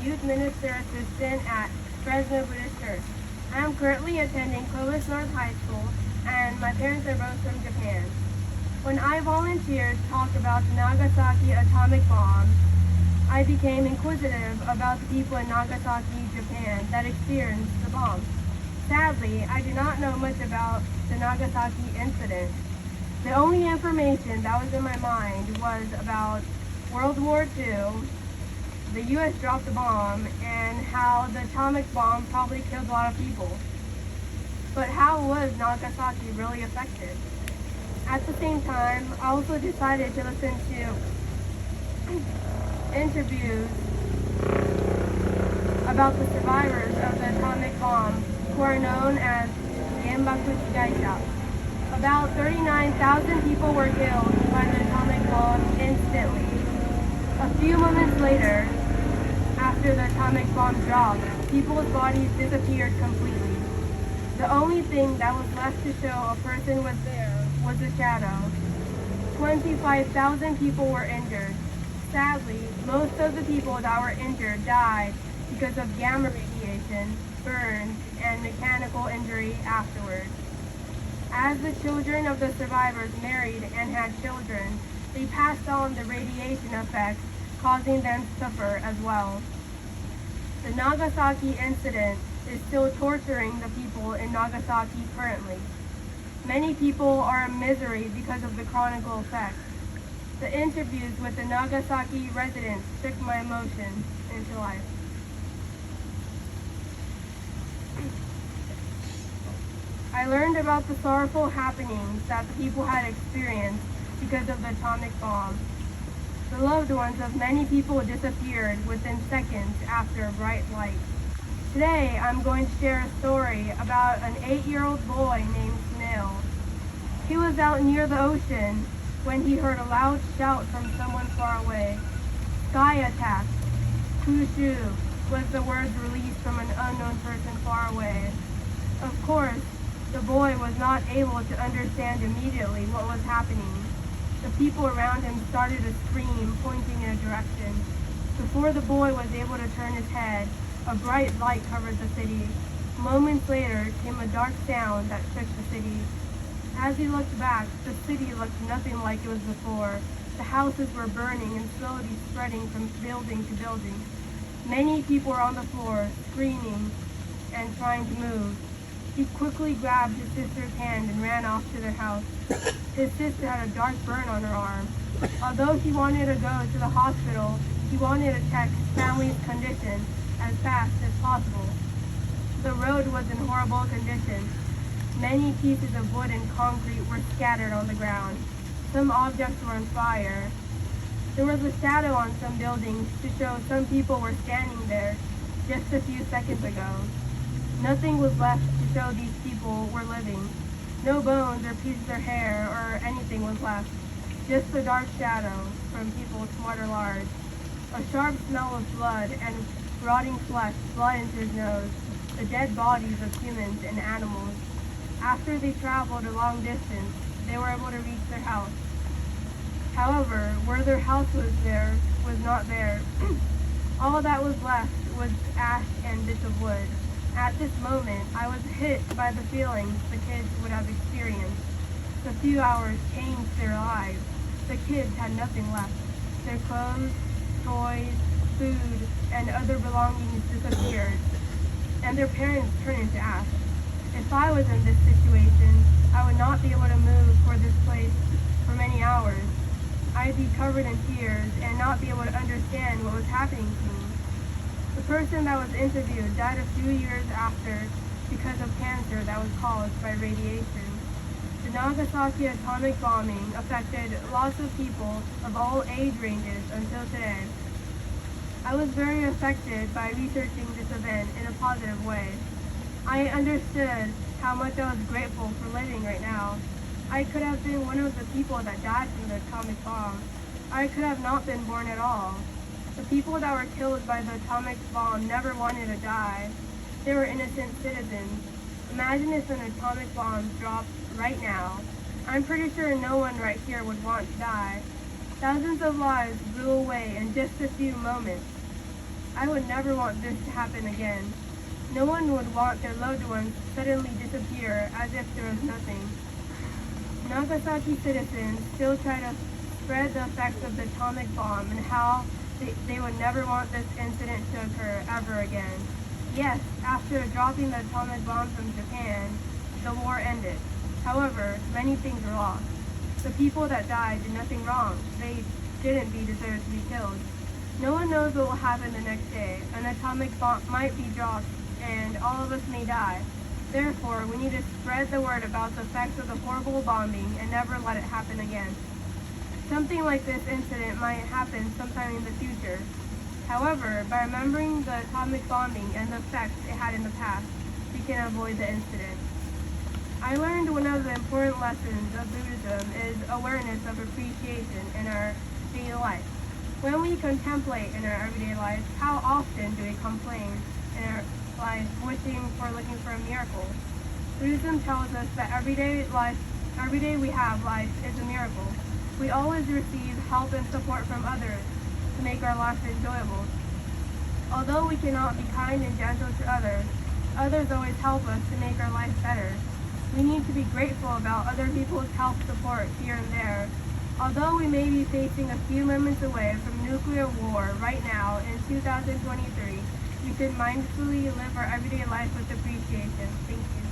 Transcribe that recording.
youth minister assistant at Fresno Buddhist Church. I am currently attending Clovis North High School, and my parents are both from Japan. When I volunteered to talk about the Nagasaki atomic bomb, I became inquisitive about the people in Nagasaki, Japan that experienced the bomb. Sadly, I do not know much about the Nagasaki incident. The only information that was in my mind was about World War II, the U.S. dropped the bomb, and how the atomic bomb probably killed a lot of people. But how was Nagasaki really affected? At the same time, I also decided to listen to interviews about the survivors of the atomic bomb, who are known as Genbaku Shigaisha. About 39,000 people were killed by the atomic bomb instantly. A few moments later, after the atomic bomb dropped, people's bodies disappeared completely. The only thing that was left to show a person was there was a shadow. 25,000 people were injured. Sadly, most of the people that were injured died because of gamma radiation, burns, and mechanical injury afterwards. As the children of the survivors married and had children, they passed on the radiation effects, causing them to suffer as well. The Nagasaki incident is still torturing the people in Nagasaki currently. Many people are in misery because of the chronic effects. The interviews with the Nagasaki residents shook my emotions into life. I learned about the sorrowful happenings that the people had experienced because of the atomic bomb. The loved ones of many people disappeared within seconds after a bright light. Today, I'm going to share a story about an 8-year-old boy named Snail. He was out near the ocean when he heard a loud shout from someone far away. Sky attack. Kushu was the words released from an unknown person far away. Of course, the boy was not able to understand immediately what was happening. The people around him started to scream, pointing in a direction. Before the boy was able to turn his head, a bright light covered the city. Moments later came a dark sound that shook the city. As he looked back, the city looked nothing like it was before. The houses were burning and slowly spreading from building to building. Many people were on the floor, screaming and trying to move. He quickly grabbed his sister's hand and ran off to their house. His sister had a dark burn on her arm. Although he wanted to go to the hospital, he wanted to check his family's condition as fast as possible. The road was in horrible condition. Many pieces of wood and concrete were scattered on the ground. Some objects were on fire. There was a shadow on some buildings to show some people were standing there just a few seconds ago. Nothing was left to show these people were living. No bones or pieces of hair or anything was left. Just a dark shadow from people small or large. A sharp smell of blood and rotting flesh flowed into his nose. The dead bodies of humans and animals. After they traveled a long distance, they were able to reach their house. However, where their house was not there. All that was left was ash and bits of wood. At this moment, I was hit by the feelings the kids would have experienced. The few hours changed their lives. The kids had nothing left. Their clothes, toys, food, and other belongings disappeared, and their parents turned into ash. If I was in this situation, I would not be able to move for this place for many hours. I'd be covered in tears and not be able to understand what was happening to me. The person that was interviewed died a few years after because of cancer that was caused by radiation. The Nagasaki atomic bombing affected lots of people of all age ranges until today. I was very affected by researching this event in a positive way. I understood how much I was grateful for living right now. I could have been one of the people that died from the atomic bomb. I could have not been born at all. The people that were killed by the atomic bomb never wanted to die. They were innocent citizens. Imagine if an atomic bomb dropped right now. I'm pretty sure no one right here would want to die. Thousands of lives blew away in just a few moments. I would never want this to happen again. No one would want their loved ones to suddenly disappear as if there was nothing. Nagasaki citizens still try to spread the effects of the atomic bomb and how they would never want this incident to occur ever again. Yes, after dropping the atomic bomb from Japan, the war ended. However, many things were lost. The people that died did nothing wrong. They didn't deserve to be killed. No one knows what will happen the next day. An atomic bomb might be dropped and all of us may die. Therefore, we need to spread the word about the effects of the horrible bombing and never let it happen again. Something like this incident might happen sometime in the future. However, by remembering the atomic bombing and the effects it had in the past, we can avoid the incident. I learned one of the important lessons of Buddhism is awareness of appreciation in our daily life. When we contemplate in our everyday life, how often do we complain in our life, looking for a miracle? Buddhism tells us that every day we have life is a miracle. We always receive help and support from others to make our life enjoyable. Although we cannot be kind and gentle to others, others always help us to make our life better. We need to be grateful about other people's help support here and there. Although we may be facing a few moments away from nuclear war right now in 2023, we should mindfully live our everyday life with appreciation. Thank you.